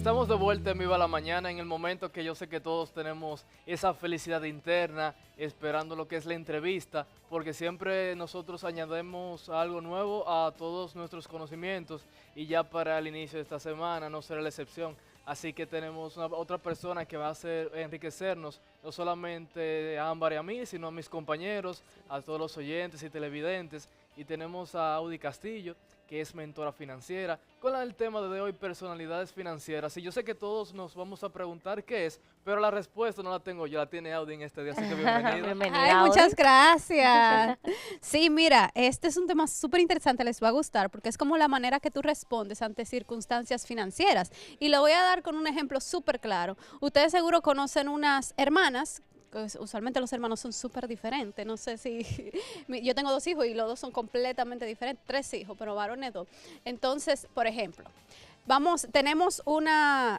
Estamos de vuelta en Viva la Mañana en el momento que yo sé que todos tenemos esa felicidad interna esperando lo que es la entrevista, porque siempre nosotros añadimos algo nuevo a todos nuestros conocimientos y ya para el inicio de esta semana no será la excepción. Así que tenemos otra persona que va a hacer enriquecernos, no solamente a Ámbar y a mí, sino a mis compañeros, a todos los oyentes y televidentes. Y tenemos a Audi Castillo, que es mentora financiera, con el tema de hoy, personalidades financieras. Y yo sé que todos nos vamos a preguntar qué es, pero la respuesta no la tengo yo, la tiene Audi en este día, así que bienvenida. Bienvenida, Ay, Audi. muchas gracias. Sí, mira, este es un tema súper interesante, les va a gustar, porque es como la manera que tú respondes ante circunstancias financieras. Y lo voy a dar con un ejemplo súper claro. Ustedes seguro conocen unas hermanas. Pues, usualmente los hermanos son súper diferentes, no sé si, yo tengo 2 hijos y los 2 son completamente diferentes, 3 hijos, pero varones 2. Entonces, por ejemplo, tenemos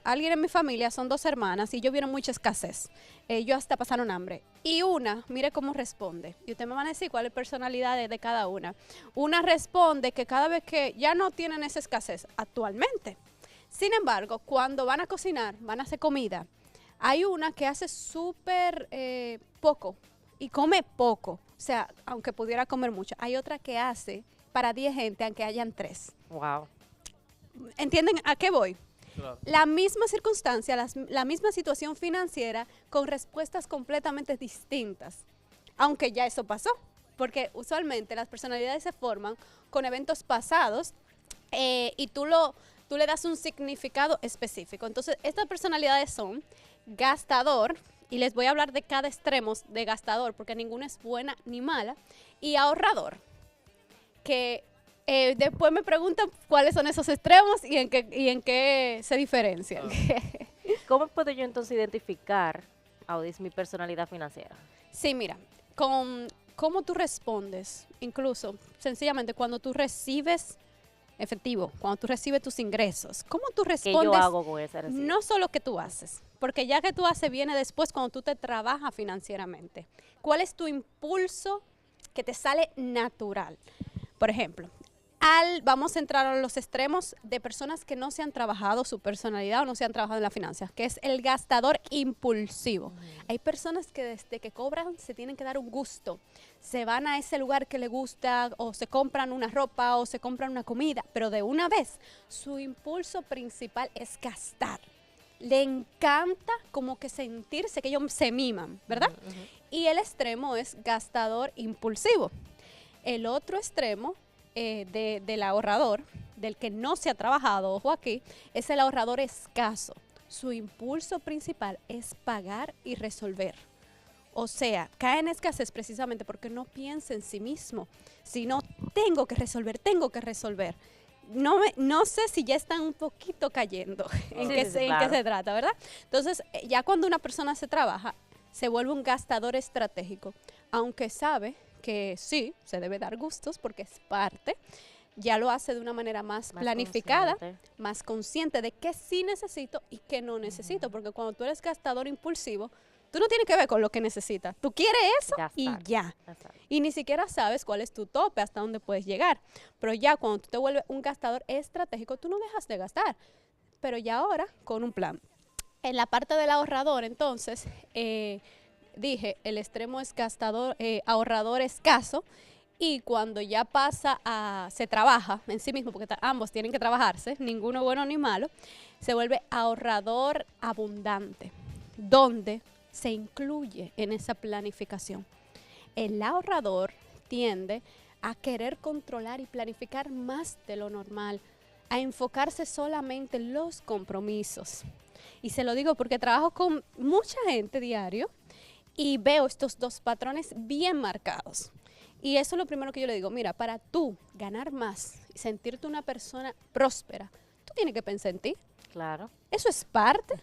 alguien en mi familia, son 2 hermanas y ellos vieron mucha escasez, ellos hasta pasaron hambre. Y una, mire cómo responde, y ustedes me van a decir cuál es la personalidad de cada una. Una responde que cada vez que ya no tienen esa escasez actualmente, sin embargo, cuando van a cocinar, van a hacer comida, hay una que hace súper poco y come poco, o sea, aunque pudiera comer mucho. Hay otra que hace para 10 gente, aunque hayan 3. Wow. ¿Entienden a qué voy? Claro. La misma circunstancia, la misma situación financiera con respuestas completamente distintas, aunque ya eso pasó, porque usualmente las personalidades se forman con eventos pasados y tú le das un significado específico. Entonces, estas personalidades son gastador, y les voy a hablar de cada extremo de gastador, porque ninguna es buena ni mala, y ahorrador, que después me preguntan cuáles son esos extremos y en qué se diferencian. ¿Cómo puedo yo entonces identificar, Audis, mi personalidad financiera? Sí, mira, con cómo tú respondes, incluso sencillamente cuando tú recibes efectivo, cuando tú recibes tus ingresos, cómo tú ¿Qué respondes, yo hago con ese recibo? no solo que tú haces, porque ya que tú haces viene después cuando tú te trabajas financieramente. ¿Cuál es tu impulso que te sale natural? Por ejemplo, vamos a entrar a los extremos de personas que no se han trabajado su personalidad o no se han trabajado en las finanzas, que es el gastador impulsivo. Hay personas que desde que cobran se tienen que dar un gusto. Se van a ese lugar que les gusta o se compran una ropa o se compran una comida, pero de una vez su impulso principal es gastar. Le encanta como que sentirse que ellos se miman, ¿verdad? Y el extremo es gastador impulsivo. El otro extremo del ahorrador, del que no se ha trabajado, ojo aquí, es el ahorrador escaso. Su impulso principal es pagar y resolver. O sea, cae en escasez precisamente porque no piensa en sí mismo, sino tengo que resolver, tengo que resolver. No sé si ya están un poquito cayendo en qué se trata, ¿verdad? Entonces, ya cuando una persona se trabaja, se vuelve un gastador estratégico, aunque sabe que sí, se debe dar gustos porque es parte, ya lo hace de una manera más planificada, más consciente de qué sí necesito y qué no necesito, porque cuando tú eres gastador impulsivo, tú no tienes que ver con lo que necesitas, tú quieres eso y ya. Y ni siquiera sabes cuál es tu tope, hasta dónde puedes llegar. Pero ya cuando tú te vuelves un gastador estratégico, tú no dejas de gastar, pero ya ahora con un plan. En la parte del ahorrador, entonces, dije, el extremo es ahorrador escaso, y cuando ya se trabaja en sí mismo, porque ambos tienen que trabajarse, ninguno bueno ni malo, se vuelve ahorrador abundante, donde se incluye en esa planificación. El ahorrador tiende a querer controlar y planificar más de lo normal, a enfocarse solamente en los compromisos. Y se lo digo porque trabajo con mucha gente diario y veo estos 2 patrones bien marcados. Y eso es lo primero que yo le digo, mira, para tú ganar más y sentirte una persona próspera, tú tienes que pensar en ti. Claro. Eso es parte.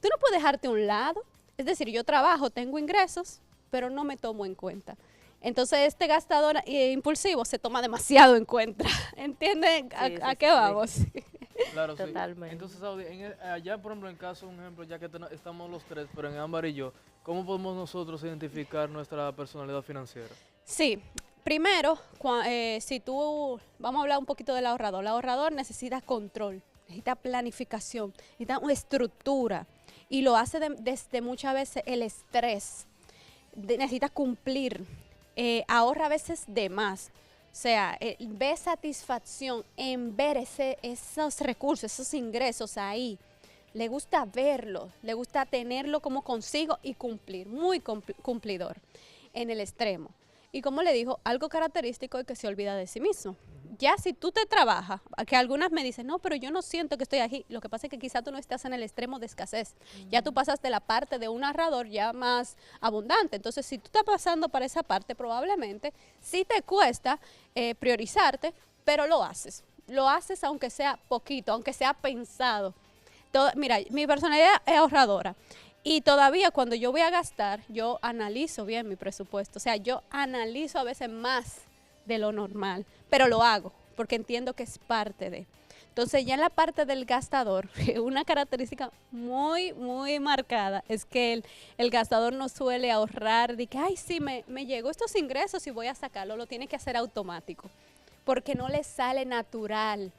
Tú no puedes dejarte a un lado. Es decir, yo trabajo, tengo ingresos, pero no me tomo en cuenta. Entonces, este gastador impulsivo se toma demasiado en cuenta. ¿Entienden a qué vamos? Claro, Totalmente. Sí. Entonces, Audi, allá, por ejemplo, en caso, un ejemplo, ya que estamos los 3, pero en Ámbar y yo, ¿cómo podemos nosotros identificar nuestra personalidad financiera? Sí, primero, vamos a hablar un poquito del ahorrador. El ahorrador necesita control. necesita planificación, necesita una estructura y lo hace desde muchas veces el estrés. Necesita cumplir, ahorra a veces de más. O sea, ve satisfacción en ver esos recursos, esos ingresos ahí. Le gusta verlo, le gusta tenerlo como consigo y cumplir, muy cumplidor en el extremo. Y como le dijo, algo característico es que se olvida de sí mismo. Ya si tú te trabajas, que algunas me dicen, no, pero yo no siento que estoy aquí. Lo que pasa es que quizá tú no estás en el extremo de escasez. Ya tú pasas de la parte de un ahorrador ya más abundante. Entonces, si tú estás pasando para esa parte, probablemente sí te cuesta priorizarte, pero lo haces. Lo haces aunque sea poquito, aunque sea pensado. Mira, mi personalidad es ahorradora. Y todavía cuando yo voy a gastar, yo analizo bien mi presupuesto. O sea, yo analizo a veces más de lo normal, pero lo hago porque entiendo que es parte de. Entonces, ya en la parte del gastador, una característica muy, muy marcada es que el gastador no suele ahorrar de que, ay, sí, me llegó estos ingresos y voy a sacarlo. Lo tiene que hacer automático porque no le sale natural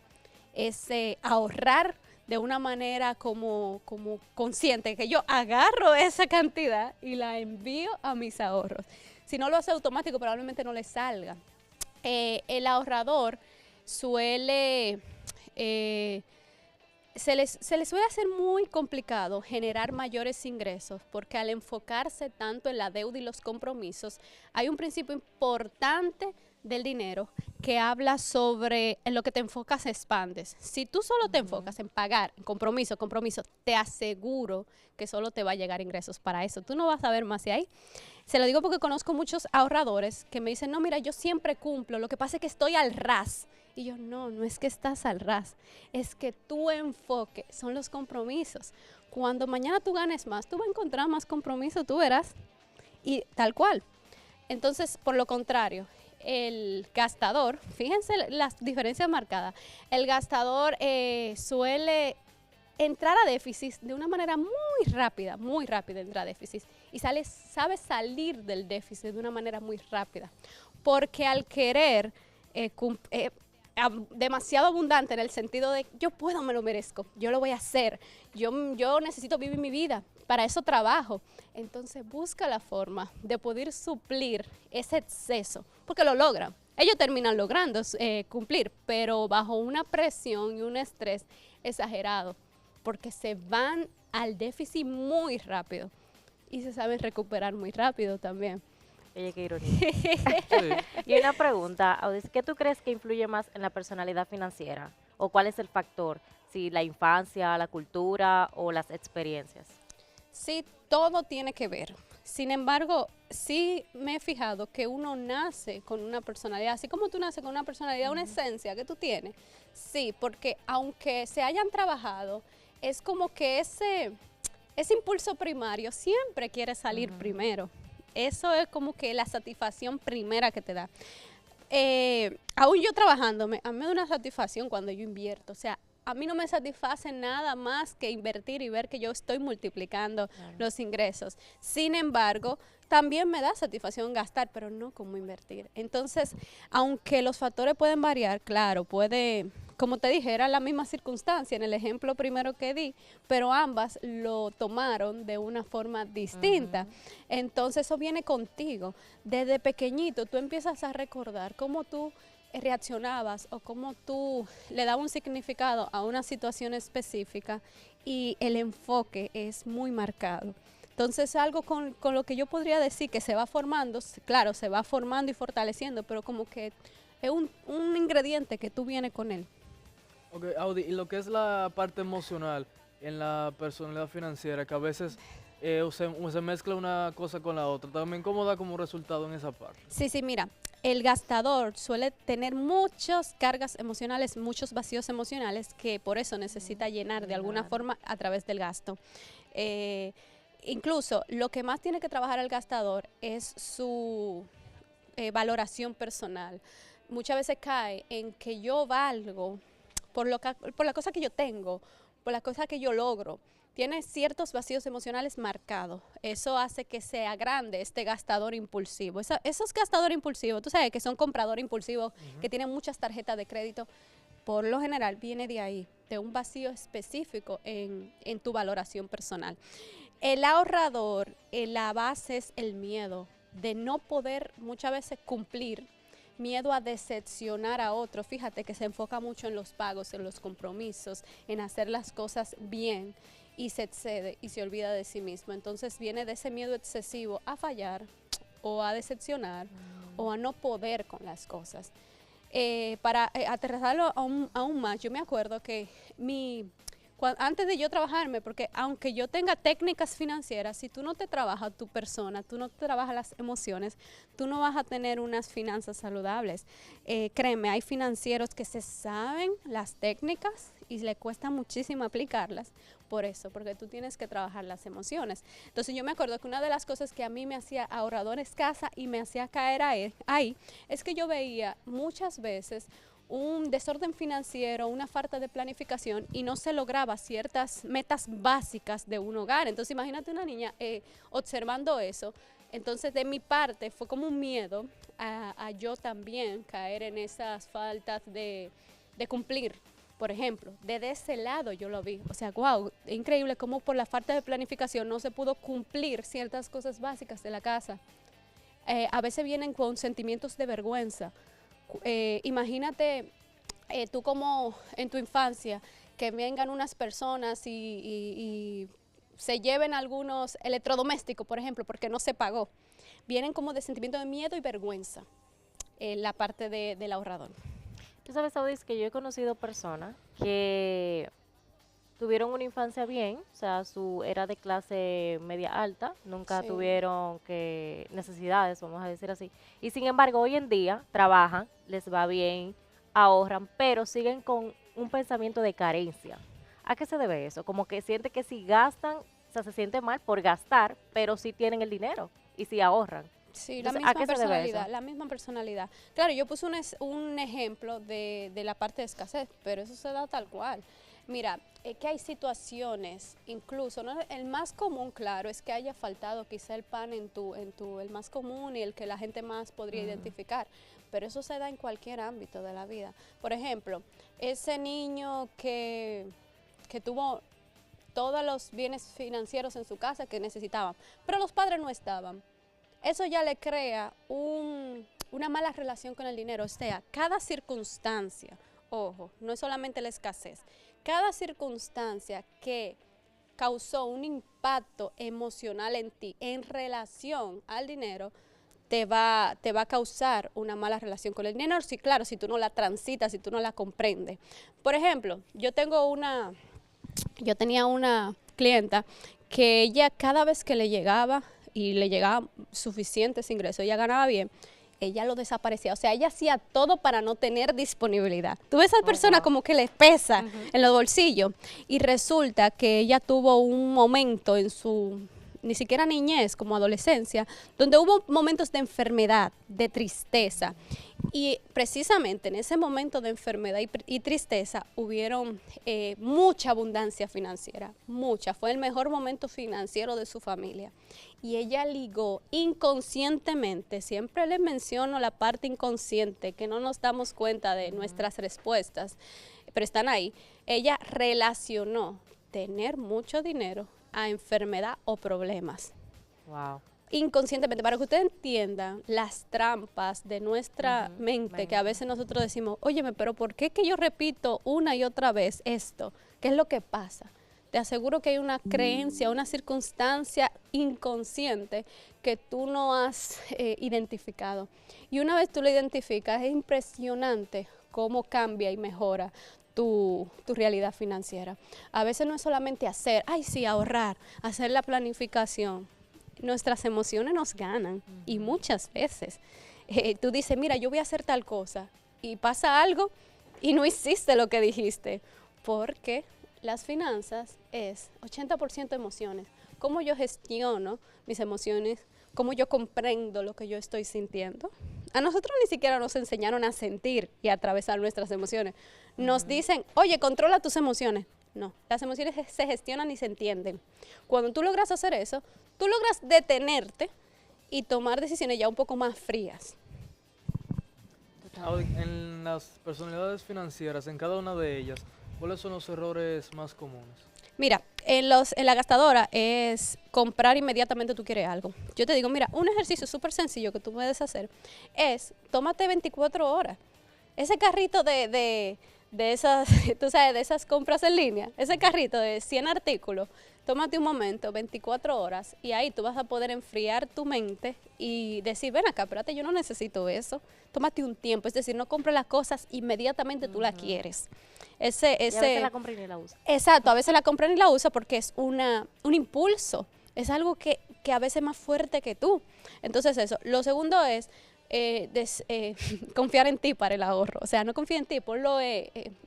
ese ahorrar de una manera como consciente, que yo agarro esa cantidad y la envío a mis ahorros. Si no lo hace automático, probablemente no le salga. El ahorrador suele, se le suele hacer muy complicado generar mayores ingresos, porque al enfocarse tanto en la deuda y los compromisos, hay un principio importante del dinero que habla sobre en lo que te enfocas expandes. Si tú solo te enfocas en pagar, en compromiso, te aseguro que solo te va a llegar ingresos para eso. Tú no vas a ver más de ahí. Se lo digo porque conozco muchos ahorradores que me dicen, no, mira, yo siempre cumplo, lo que pasa es que estoy al ras. Y yo, no es que estás al ras, es que tu enfoque son los compromisos. Cuando mañana tú ganes más, tú vas a encontrar más compromisos, tú verás. Y tal cual. Entonces, por lo contrario, el gastador, fíjense las diferencias marcadas, el gastador suele entrar a déficit de una manera muy rápida entra a déficit y sabe salir del déficit de una manera muy rápida, porque al querer demasiado abundante en el sentido de yo puedo, me lo merezco, yo lo voy a hacer, yo necesito vivir mi vida, para eso trabajo. Entonces busca la forma de poder suplir ese exceso, porque lo logran. Ellos terminan logrando cumplir, pero bajo una presión y un estrés exagerado, porque se van al déficit muy rápido y se saben recuperar muy rápido también. Oye, qué ironía. Y una pregunta, Audis, ¿qué tú crees que influye más en la personalidad financiera? ¿O cuál es el factor? Si la infancia, la cultura o las experiencias. Sí, todo tiene que ver. Sin embargo, sí me he fijado que uno nace con una personalidad, así como tú naces con una personalidad, una esencia que tú tienes. Sí, porque aunque se hayan trabajado, es como que ese impulso primario siempre quiere salir primero. Eso es como que la satisfacción primera que te da. Aún yo trabajándome, a mí me da una satisfacción cuando yo invierto. O sea, a mí no me satisface nada más que invertir y ver que yo estoy multiplicando los ingresos. Sin embargo, también me da satisfacción gastar, pero no como invertir. Entonces, aunque los factores pueden variar, claro, como te dije, era la misma circunstancia en el ejemplo primero que di, pero ambas lo tomaron de una forma distinta. Entonces, eso viene contigo. Desde pequeñito, tú empiezas a recordar cómo tú reaccionabas o cómo tú le dabas un significado a una situación específica y el enfoque es muy marcado. Entonces, algo con lo que yo podría decir que se va formando, claro, se va formando y fortaleciendo, pero como que es un ingrediente que tú vienes con él. Ok, Audi, y lo que es la parte emocional en la personalidad financiera, que a veces se mezcla una cosa con la otra, también cómo da como resultado en esa parte. Sí, mira, el gastador suele tener muchas cargas emocionales, muchos vacíos emocionales que por eso necesita llenar de alguna forma a través del gasto. Incluso lo que más tiene que trabajar el gastador es su valoración personal. Muchas veces cae en que yo valgo por la cosa que yo tengo, por la cosa que yo logro. Tiene ciertos vacíos emocionales marcados. Eso hace que sea grande este gastador impulsivo. Esos gastadores impulsivos, tú sabes que son compradores impulsivos, que tienen muchas tarjetas de crédito, por lo general viene de ahí, de un vacío específico en tu valoración personal. El ahorrador, la base es el miedo de no poder muchas veces cumplir, miedo a decepcionar a otro. Fíjate que se enfoca mucho en los pagos, en los compromisos, en hacer las cosas bien y se excede y se olvida de sí mismo. Entonces viene de ese miedo excesivo a fallar o a decepcionar o a no poder con las cosas. Para aterrizarlo aún más, yo me acuerdo que antes de yo trabajarme, porque aunque yo tenga técnicas financieras, si tú no te trabajas tu persona, tú no te trabajas las emociones, tú no vas a tener unas finanzas saludables. Créeme, hay financieros que se saben las técnicas y le cuesta muchísimo aplicarlas por eso, porque tú tienes que trabajar las emociones. Entonces yo me acuerdo que una de las cosas que a mí me hacía ahorrador escasa y me hacía caer ahí es que yo veía muchas veces un desorden financiero, una falta de planificación y no se lograba ciertas metas básicas de un hogar. Entonces imagínate una niña observando eso. Entonces de mi parte fue como un miedo a yo también caer en esas faltas de cumplir. Por ejemplo, desde ese lado yo lo vi. O sea, wow, increíble cómo por la falta de planificación no se pudo cumplir ciertas cosas básicas de la casa. A veces vienen con sentimientos de vergüenza. Imagínate tú como en tu infancia que vengan unas personas y se lleven algunos electrodomésticos, por ejemplo, porque no se pagó. Vienen como de sentimiento de miedo y vergüenza la parte del ahorrador. Tú sabes, Saudis, que yo he conocido personas que tuvieron una infancia bien, o sea, era de clase media alta, nunca Sí. tuvieron necesidades, vamos a decir así. Y sin embargo, hoy en día trabajan, les va bien, ahorran, pero siguen con un pensamiento de carencia. ¿A qué se debe eso? Como que siente que si gastan, o sea, se siente mal por gastar, pero sí tienen el dinero y sí ahorran. Sí, Entonces, la ¿a misma qué se debe personalidad, eso? la misma personalidad. Claro, yo puse un ejemplo de la parte de escasez, pero eso se da tal cual. Mira, que hay situaciones, incluso, ¿no? El más común, claro, es que haya faltado quizá el pan el más común y el que la gente más podría identificar, pero eso se da en cualquier ámbito de la vida. Por ejemplo, ese niño que tuvo todos los bienes financieros en su casa que necesitaban, pero los padres no estaban. Eso ya le crea una mala relación con el dinero. O sea, cada circunstancia, ojo, no es solamente la escasez, cada circunstancia que causó un impacto emocional en ti en relación al dinero, te va a causar una mala relación con el dinero. Sí, claro, si tú no la transitas, si tú no la comprendes. Por ejemplo, yo tenía una clienta que ella cada vez que le llegaba y le llegaban suficientes ingresos, ella ganaba bien, ella lo desaparecía. O sea, ella hacía todo para no tener disponibilidad. Tú ves a esa persona como que le pesa en los bolsillos y resulta que ella tuvo un momento en su, ni siquiera niñez, como adolescencia, donde hubo momentos de enfermedad, de tristeza. Y precisamente en ese momento de enfermedad y tristeza hubieron mucha abundancia financiera, mucha. Fue el mejor momento financiero de su familia. Y ella ligó inconscientemente, siempre les menciono la parte inconsciente, que no nos damos cuenta de nuestras respuestas, pero están ahí. Ella relacionó tener mucho dinero a enfermedad o problemas. Wow. Inconscientemente, para que ustedes entiendan las trampas de nuestra mente, que a veces nosotros decimos, óyeme, pero ¿por qué que yo repito una y otra vez esto? ¿Qué es lo que pasa? Te aseguro que hay una creencia, una circunstancia inconsciente que tú no has identificado. Y una vez tú lo identificas, es impresionante cómo cambia y mejora tu realidad financiera. A veces no es solamente hacer, ahorrar, hacer la planificación. Nuestras emociones nos ganan y muchas veces tú dices, mira, yo voy a hacer tal cosa y pasa algo y no hiciste lo que dijiste, porque las finanzas es 80% emociones. Cómo yo gestiono mis emociones, cómo yo comprendo lo que yo estoy sintiendo. A nosotros ni siquiera nos enseñaron a sentir y a atravesar nuestras emociones. Nos dicen, oye, controla tus emociones. No, las emociones se gestionan y se entienden. Cuando tú logras hacer eso, tú logras detenerte y tomar decisiones ya un poco más frías. En las personalidades financieras, en cada una de ellas, ¿cuáles son los errores más comunes? Mira, en la gastadora es comprar inmediatamente tú quieres algo. Yo te digo, mira, un ejercicio súper sencillo que tú puedes hacer es, tómate 24 horas. Ese carrito de esas, tú sabes, de esas compras en línea, ese carrito de 100 artículos, tómate un momento, 24 horas, y ahí tú vas a poder enfriar tu mente y decir, ven acá, espérate, yo no necesito eso. Tómate un tiempo, es decir, no compres las cosas inmediatamente tú la quieres. Y a veces la compra y ni la usa. Exacto, a veces la compra ni la usa porque es un impulso, es algo que a veces es más fuerte que tú. Entonces eso. Lo segundo es confiar en ti para el ahorro. O sea, no confía en ti, ponlo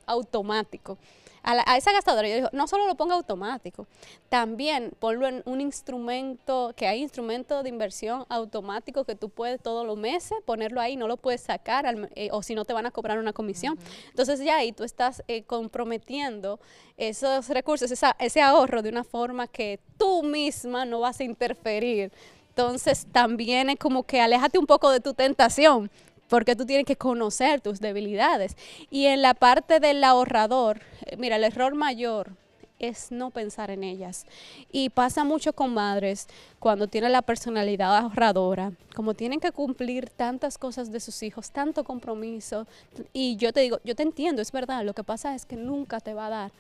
automático. A esa gastadora yo digo, no solo lo ponga automático, también ponlo en un instrumento, que hay instrumentos de inversión automático que tú puedes todos los meses ponerlo ahí, no lo puedes sacar o si no te van a cobrar una comisión. Entonces ya ahí tú estás comprometiendo esos recursos, ese ahorro de una forma que tú misma no vas a interferir. Entonces también es como que aléjate un poco de tu tentación, porque tú tienes que conocer tus debilidades. Y en la parte del ahorrador, mira, el error mayor es no pensar en ellas. Y pasa mucho con madres cuando tienen la personalidad ahorradora, como tienen que cumplir tantas cosas de sus hijos, tanto compromiso. Y yo te digo, yo te entiendo, es verdad, lo que pasa es que nunca te va a dar.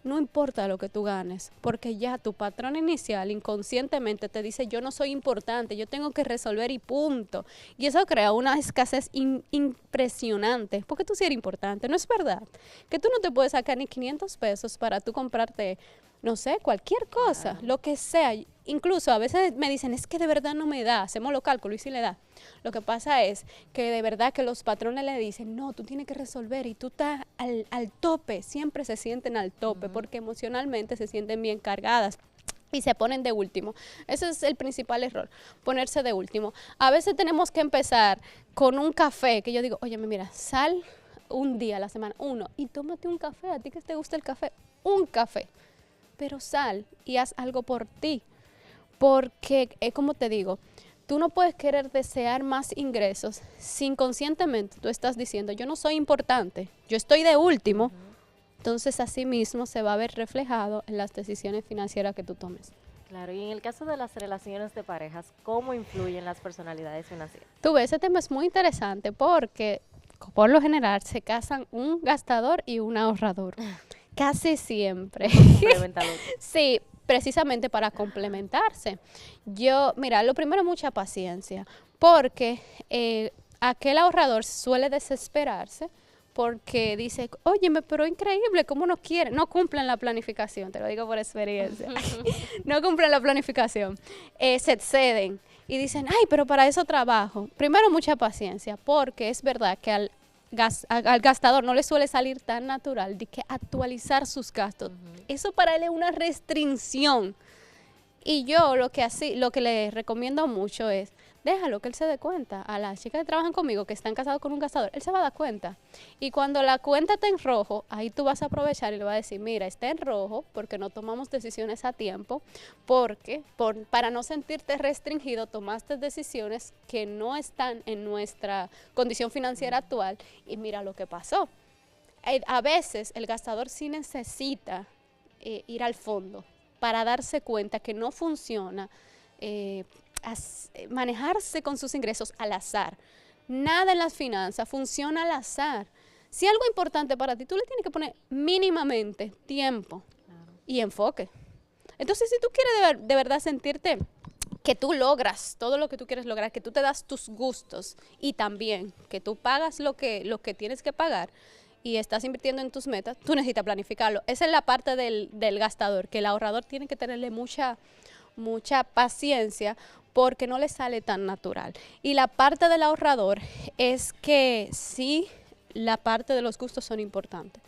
No importa lo que tú ganes, porque ya tu patrón inicial inconscientemente te dice, yo no soy importante, yo tengo que resolver y punto. Y eso crea una escasez impresionante, porque tú sí eres importante, ¿no es verdad? Que tú no te puedes sacar ni 500 pesos para tú comprarte, no sé, cualquier cosa, lo que sea. Incluso a veces me dicen, es que de verdad no me da, hacemos los cálculos y sí le da. Lo que pasa es que de verdad que los patrones le dicen, no, tú tienes que resolver y tú estás al tope, siempre se sienten al tope porque emocionalmente se sienten bien cargadas y se ponen de último. Ese es el principal error, ponerse de último. A veces tenemos que empezar con un café, que yo digo, oye, mira, sal un día a la semana, uno, y tómate un café, a ti que te gusta el café, un café, pero sal y haz algo por ti. Porque, como te digo, tú no puedes querer desear más ingresos si inconscientemente tú estás diciendo, yo no soy importante, yo estoy de último. Entonces, así mismo se va a ver reflejado en las decisiones financieras que tú tomes. Claro, y en el caso de las relaciones de parejas, ¿cómo influyen las personalidades financieras? Tú ves, ese tema es muy interesante porque, por lo general, se casan un gastador y un ahorrador. Casi siempre. Sí, precisamente para complementarse. Mira, lo primero, mucha paciencia, porque aquel ahorrador suele desesperarse porque dice, óyeme, pero increíble, ¿cómo no quieren? No cumplen la planificación, te lo digo por experiencia. No cumplen la planificación, se exceden y dicen, ay, pero para eso trabajo. Primero, mucha paciencia, porque es verdad que al gastador no le suele salir tan natural de que actualizar sus gastos. Eso para él es una restricción. Y yo lo que le recomiendo mucho es, déjalo que él se dé cuenta. A las chicas que trabajan conmigo, que están casadas con un gastador, él se va a dar cuenta. Y cuando la cuenta está en rojo, ahí tú vas a aprovechar y le vas a decir, mira, está en rojo porque no tomamos decisiones a tiempo, porque para no sentirte restringido, tomaste decisiones que no están en nuestra condición financiera actual y mira lo que pasó. A veces el gastador sí necesita ir al fondo para darse cuenta que no funciona manejarse con sus ingresos al azar. Nada en las finanzas funciona al azar. Si algo importante para ti, tú le tienes que poner mínimamente tiempo y enfoque. Entonces, si tú quieres de verdad sentirte que tú logras todo lo que tú quieres lograr, que tú te das tus gustos y también que tú pagas lo que tienes que pagar, y estás invirtiendo en tus metas, tú necesitas planificarlo. Esa es la parte del gastador, que el ahorrador tiene que tenerle mucha paciencia porque no le sale tan natural. Y la parte del ahorrador es que sí, la parte de los gustos son importantes.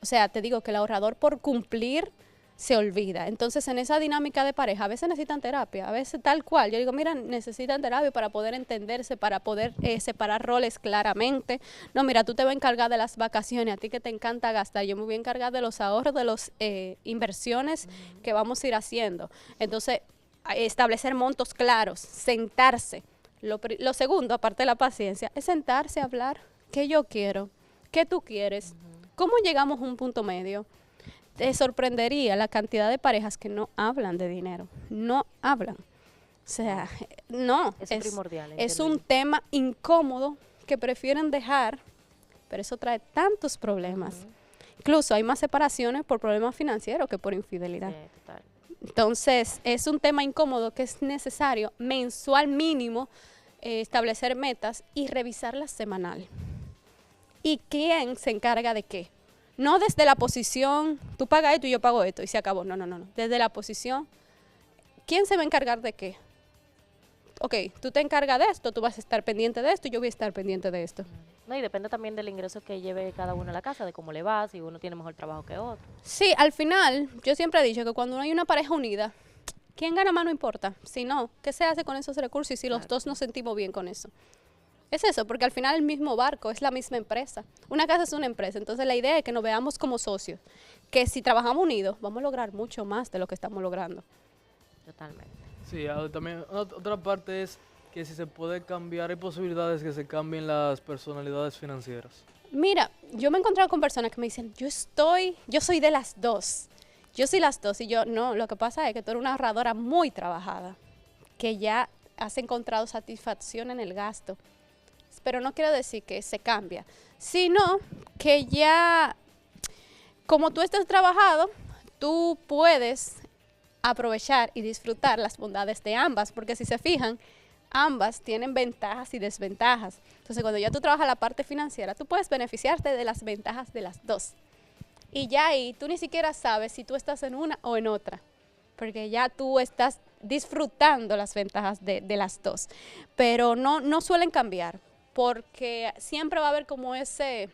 O sea, te digo que el ahorrador por cumplir se olvida. Entonces, en esa dinámica de pareja, a veces necesitan terapia, a veces tal cual. Yo digo, mira, necesitan terapia para poder entenderse, para poder separar roles claramente. No, mira, tú te vas a encargar de las vacaciones, a ti que te encanta gastar, yo me voy a encargar de los ahorros, de las inversiones que vamos a ir haciendo. Entonces, establecer montos claros, sentarse. Lo segundo, aparte de la paciencia, es sentarse a hablar ¿Qué yo quiero? ¿Qué tú quieres? ¿Cómo llegamos a un punto medio? Te sorprendería la cantidad de parejas que no hablan de dinero, no hablan. O sea, no. Eso es primordial. Es un tema incómodo que prefieren dejar, pero eso trae tantos problemas. Incluso hay más separaciones por problemas financieros que por infidelidad. Sí, total. Entonces, es un tema incómodo que es necesario mensual mínimo establecer metas y revisarlas semanal. ¿Y quién se encarga de qué? No desde la posición, tú pagas esto y yo pago esto y se acabó. No, no, no, no. Desde la posición, ¿quién se va a encargar de qué? Ok, tú te encargas de esto, tú vas a estar pendiente de esto y yo voy a estar pendiente de esto. No, y depende también del ingreso que lleve cada uno a la casa, de cómo le va, si uno tiene mejor trabajo que otro. Sí, al final, yo siempre he dicho que cuando hay una pareja unida, quién gana más no importa. Si no, ¿qué se hace con esos recursos y si los dos nos sentimos bien con eso? Es eso, porque al final el mismo barco es la misma empresa. Una casa es una empresa, entonces la idea es que nos veamos como socios, que si trabajamos unidos vamos a lograr mucho más de lo que estamos logrando. Totalmente. Sí, también otra parte es que si se puede cambiar, hay posibilidades que se cambien las personalidades financieras. Mira, yo me he encontrado con personas que me dicen, yo soy de las dos. Yo soy las dos. Y yo, no, lo que pasa es que tú eres una ahorradora muy trabajada, que ya has encontrado satisfacción en el gasto. Pero no quiero decir que se cambia, sino que ya, como tú estás trabajado, tú puedes aprovechar y disfrutar las bondades de ambas, porque si se fijan, ambas tienen ventajas y desventajas. Entonces, cuando ya tú trabajas la parte financiera, tú puedes beneficiarte de las ventajas de las dos. Y ya ahí tú ni siquiera sabes si tú estás en una o en otra, porque ya tú estás disfrutando las ventajas de las dos. Pero no suelen cambiar, porque siempre va a haber como ese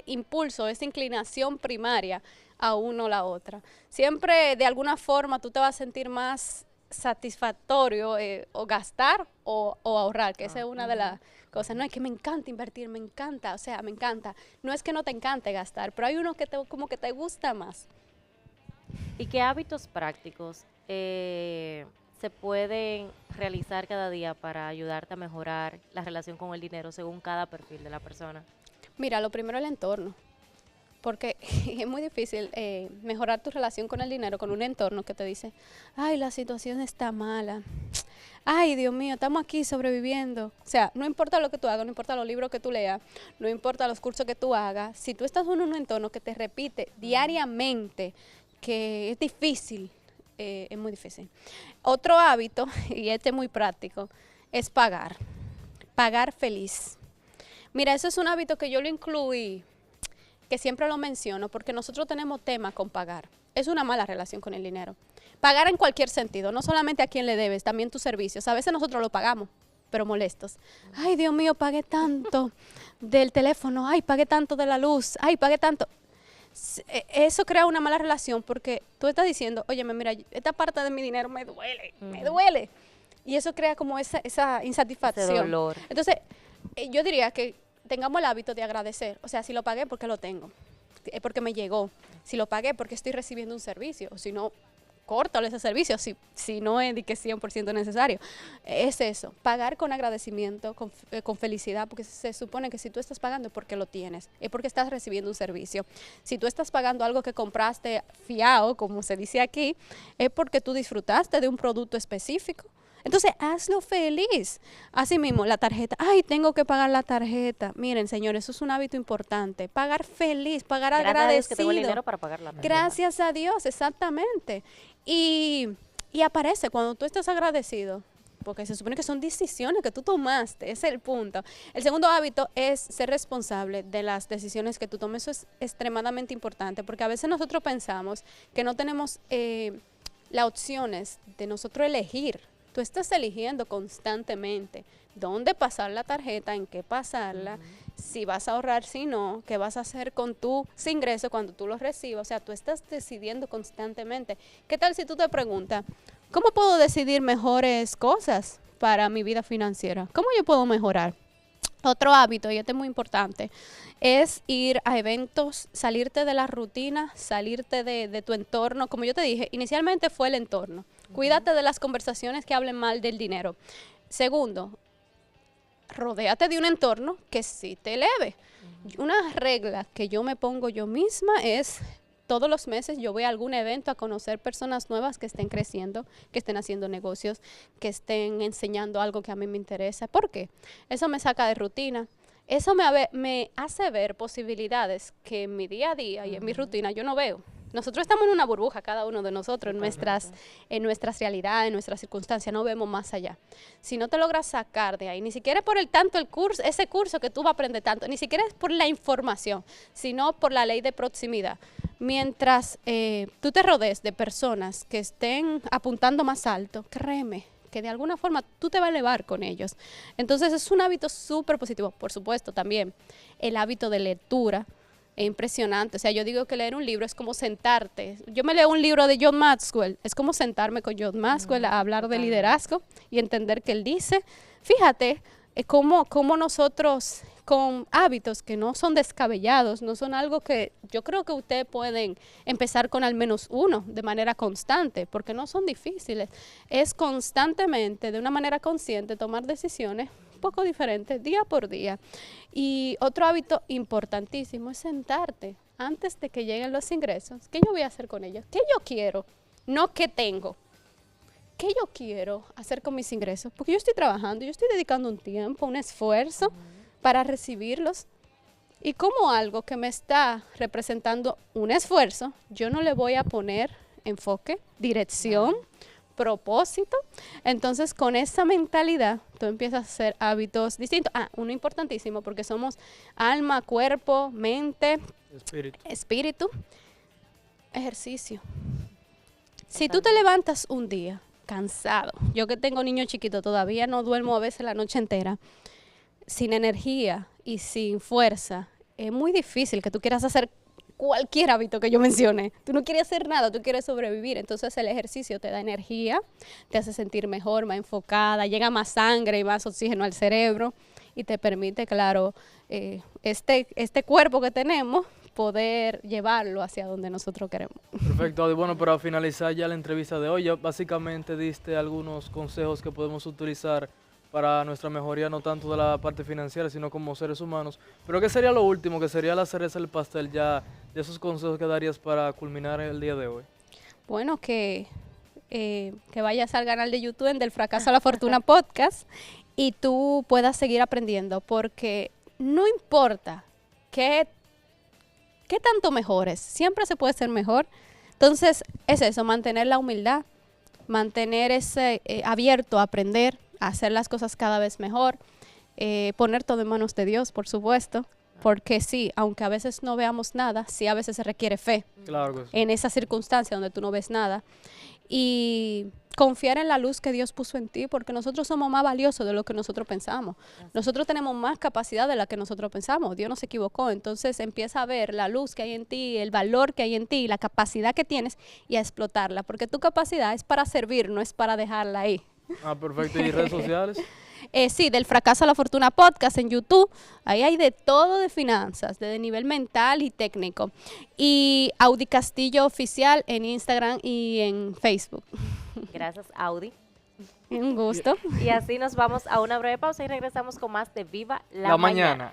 impulso, esa inclinación primaria a uno o la otra. Siempre de alguna forma tú te vas a sentir más satisfactorio o gastar o ahorrar, que esa es una de las cosas. No es que me encanta invertir, me encanta, o sea, me encanta. No es que no te encante gastar, pero hay uno que como que te gusta más. ¿Y qué hábitos prácticos se pueden realizar cada día para ayudarte a mejorar la relación con el dinero según cada perfil de la persona? Mira, lo primero es el entorno, porque es muy difícil mejorar tu relación con el dinero con un entorno que te dice, ay, la situación está mala, ay, Dios mío, estamos aquí sobreviviendo. O sea, no importa lo que tú hagas, no importa los libros que tú leas, no importa los cursos que tú hagas, si tú estás en un entorno que te repite diariamente que es difícil, es muy difícil. Otro hábito, y este es muy práctico, es pagar feliz. Mira, eso es un hábito que yo lo incluí, que siempre lo menciono, porque nosotros tenemos tema con pagar. Es una mala relación con el dinero. Pagar en cualquier sentido, no solamente a quien le debes, también tus servicios. A veces nosotros lo pagamos, pero molestos. Ay, Dios mío, pagué tanto del teléfono, ay, pagué tanto de la luz, ay, pagué tanto. Eso crea una mala relación porque tú estás diciendo, oye, mira, esta parte de mi dinero me duele. Y eso crea como esa insatisfacción. Ese dolor. Entonces, yo diría que tengamos el hábito de agradecer. O sea, si lo pagué, porque lo tengo. Es porque me llegó. Si lo pagué, porque estoy recibiendo un servicio. Si no, córtale ese servicio, si no es de que 100% necesario. Es eso, pagar con agradecimiento, con felicidad, porque se supone que si tú estás pagando es porque lo tienes, es porque estás recibiendo un servicio. Si tú estás pagando algo que compraste fiado, como se dice aquí, es porque tú disfrutaste de un producto específico. Entonces, hazlo feliz. Así mismo, la tarjeta. Ay, tengo que pagar la tarjeta. Miren, señores, eso es un hábito importante. Pagar feliz, pagar agradecido. Gracias a Dios que tengo el dinero para pagar la tarjeta. Gracias a Dios, exactamente. Y aparece cuando tú estás agradecido, porque se supone que son decisiones que tú tomaste, ese es el punto. El segundo hábito es ser responsable de las decisiones que tú tomes. Eso es extremadamente importante, porque a veces nosotros pensamos que no tenemos las opciones de nosotros elegir. Tú estás eligiendo constantemente dónde pasar la tarjeta, en qué pasarla, si vas a ahorrar, si no, qué vas a hacer con tus ingresos cuando tú los recibas. O sea, tú estás decidiendo constantemente. ¿Qué tal si tú te preguntas, ¿cómo puedo decidir mejores cosas para mi vida financiera? ¿Cómo yo puedo mejorar? Otro hábito, y este es muy importante, es ir a eventos, salirte de la rutina, salirte de tu entorno. Como yo te dije, inicialmente fue el entorno. Cuídate de las conversaciones que hablen mal del dinero. Segundo, rodéate de un entorno que sí te eleve. Una regla que yo me pongo yo misma es, todos los meses yo voy a algún evento a conocer personas nuevas que estén creciendo, que estén haciendo negocios, que estén enseñando algo que a mí me interesa. ¿Por qué? Eso me saca de rutina. Eso me hace ver posibilidades que en mi día a día y en mi rutina yo no veo. Nosotros estamos en una burbuja, cada uno de nosotros, en nuestras realidades, en nuestras circunstancias, no vemos más allá. Si no te logras sacar de ahí, ni siquiera por ese curso que tú vas a aprender tanto, ni siquiera es por la información, sino por la ley de proximidad. Mientras tú te rodees de personas que estén apuntando más alto, créeme que de alguna forma tú te vas a elevar con ellos. Entonces es un hábito súper positivo. Por supuesto, también el hábito de lectura es impresionante. O sea, yo digo que leer un libro es como sentarte. Yo me leo un libro de John Maxwell. Es como sentarme con John Maxwell a hablar de liderazgo y entender que él dice. Fíjate cómo nosotros con hábitos que no son descabellados, no son algo que yo creo que ustedes pueden empezar con al menos uno de manera constante, porque no son difíciles. Es constantemente, de una manera consciente, tomar decisiones un poco diferentes día por día. Y otro hábito importantísimo es sentarte antes de que lleguen los ingresos. ¿Qué yo voy a hacer con ellos? ¿Qué yo quiero? No qué tengo. ¿Qué yo quiero hacer con mis ingresos? Porque yo estoy trabajando, yo estoy dedicando un tiempo, un esfuerzo para recibirlos. Y como algo que me está representando un esfuerzo, yo no le voy a poner enfoque, dirección, propósito. Entonces, con esa mentalidad, tú empiezas a hacer hábitos distintos. Uno importantísimo, porque somos alma, cuerpo, mente, espíritu, ejercicio. Si tú te levantas un día cansado, yo que tengo niños chiquitos, todavía no duermo a veces la noche entera, sin energía y sin fuerza, es muy difícil que tú quieras hacer cualquier hábito que yo mencione. Tú no quieres hacer nada, tú quieres sobrevivir. Entonces el ejercicio te da energía, te hace sentir mejor, más enfocada, llega más sangre y más oxígeno al cerebro y te permite, claro, este cuerpo que tenemos, poder llevarlo hacia donde nosotros queremos. Perfecto, Audi. Bueno, para finalizar ya la entrevista de hoy, ya básicamente diste algunos consejos que podemos utilizar para nuestra mejoría, no tanto de la parte financiera, sino como seres humanos. Pero ¿qué sería lo último? ¿Qué sería la cereza del pastel ya de esos consejos que darías para culminar el día de hoy? Bueno, que vayas al canal de YouTube Del Fracaso a la Fortuna Podcast y tú puedas seguir aprendiendo, porque no importa qué tanto mejores, siempre se puede ser mejor. Entonces es eso, mantener la humildad, mantener ese abierto a aprender, a hacer las cosas cada vez mejor, poner todo en manos de Dios, por supuesto, porque sí, aunque a veces no veamos nada, sí a veces se requiere fe. Claro que sí. En esa circunstancia donde tú no ves nada. Y confiar en la luz que Dios puso en ti, porque nosotros somos más valiosos de lo que nosotros pensamos. Nosotros tenemos más capacidad de la que nosotros pensamos. Dios no se equivocó. Entonces empieza a ver la luz que hay en ti, el valor que hay en ti, la capacidad que tienes y a explotarla, porque tu capacidad es para servir, no es para dejarla ahí. Perfecto. ¿Y redes sociales? Sí, Del Fracaso a la Fortuna Podcast en YouTube. Ahí hay de todo de finanzas, de nivel mental y técnico. Y Audi Castillo Oficial en Instagram y en Facebook. Gracias, Audi. Un gusto. Y así nos vamos a una breve pausa y regresamos con más de Viva la Mañana.